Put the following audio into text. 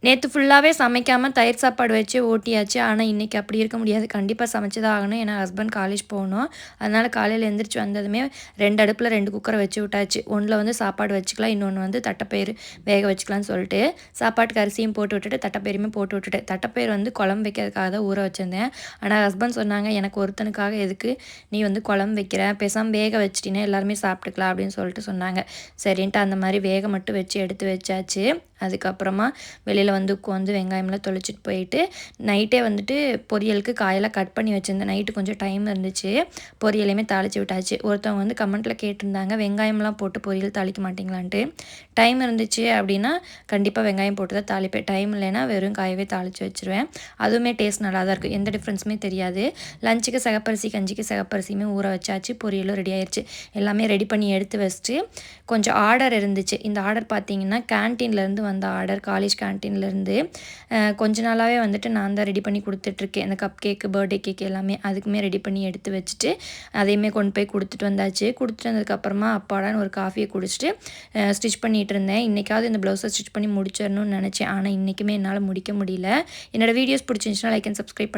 நேத்து ஃபுல்லாவே சமைக்காம தயிர் சாப்பாடு வச்சு ஓட்டியாச்சு. ஆனா, இன்னைக்கு அப்படி இருக்க முடியாது. கண்டிப்பா சமைச்சு தான் ஆகணும். ஏன்னா, ஹஸ்பண்ட் காலேஜ் போகணும். அதனால காலையில எந்திரிச்சு வந்ததுமே 2 அடுப்புல 2 குக்கர வச்சு விட்டாச்சு. ஒண்ணுல வந்து சாப்பாடு வச்சுக்கலாம். இன்னொன்னு வந்து தட்டப்பயிறு வேக வச்சுக்கலாம்னு சொல்லிட்டு, சாப்பாட்டுக்கு அரிசியும் போட்டு விட்டுட்டு, தட்டப்பயிறுமே போட்டு விட்டுட்டேன். தட்டப்பயிறு வந்து குழம்பு வைக்கிறதுக்காக தான் ஊற வச்சிருந்தேன். ஆனா, ஹஸ்பண்ட் சொன்னாங்க, "எனக்கு ஒருத்தனுக்காக எதுக்கு நீ வந்து குழம்பு வைக்கிற? பேசாம வேக வச்சுட்டீன்னா எல்லாருமே சாப்பிட்டுக்கலாம்." அப்படின்னு சொல்லிட்டு சொன்னாங்க. சரின்ட்டு அந்த மாரி வேக மட்டும் வச்சு எடுத்து வச்சாச்சு. அதுக்கப்புறமா வெளியில வந்து உட்காந்து வெங்காயம்லாம் தொளிச்சிட்டு போயிட்டு, நைட்டே வந்துட்டு பொரியலுக்கு காயெல்லாம் கட் பண்ணி வச்சிருந்தேன். நைட்டு கொஞ்சம் டைம் இருந்துச்சு. பொரியலையுமே தாளிச்சு விட்டாச்சு. ஒருத்தவங்க வந்து கமெண்ட்ல கேட்டிருந்தாங்க, வெங்காயம்லாம் போட்டு பொரியல் தாளிக்க மாட்டீங்களான்ட்டு. டைம் இருந்துச்சு அப்படின்னா, கண்டிப்பா வெங்காயம் போட்டு தான் தாளிப்பேன். டைம் இல்லைன்னா வெறும் காயவே தாளிச்சு வச்சுருவேன். அதுவுமே டேஸ்ட் நல்லா தான் இருக்கும். எந்த டிஃப்ரென்ஸுமே தெரியாது. லஞ்சுக்கு சிகப்பரிசி, கஞ்சிக்கு சிகப்பரிசியுமே ஊற வச்சாச்சு. பொரியலும் ரெடி ஆயிருச்சு. எல்லாமே ரெடி பண்ணி எடுத்து வச்சுட்டு, கொஞ்சம் ஆர்டர் இருந்துச்சு. இந்த ஆர்டர் பார்த்தீங்கன்னா, கேன்டீன்லேருந்து வந்த ஆர்டர். காலேஜ் கேன்டீன்லேருந்து. கொஞ்ச நாளாவே வந்துட்டு நான் தான் ரெடி பண்ணி குடுத்துட்ருக்கேன். இந்த கப் கேக்கு, பர்த்டே கேக் எல்லாமே. அதுக்குமே ரெடி பண்ணி எடுத்து வச்சுட்டு, அதையுமே கொண்டு போய் குடுத்துட்டு வந்தாச்சு. குடுத்துட்டு வந்ததுக்கப்புறமா அப்பாடான்னு ஒரு காஃபிய குடிச்சிட்டு, ஸ்டிச் பண்ணிட்டு இருந்தேன். இன்னைக்காவது இந்த ப்ளவுஸை ஸ்டிச் பண்ணி முடிச்சிடணும்னு நினச்சேன். ஆனா, இன்னைக்குமே என்னால முடிக்க முடியல. என்னோட வீடியோஸ் பிடிச்சிருந்துச்சுன்னா லைக் அண்ட் சப்ஸ்கிரைப்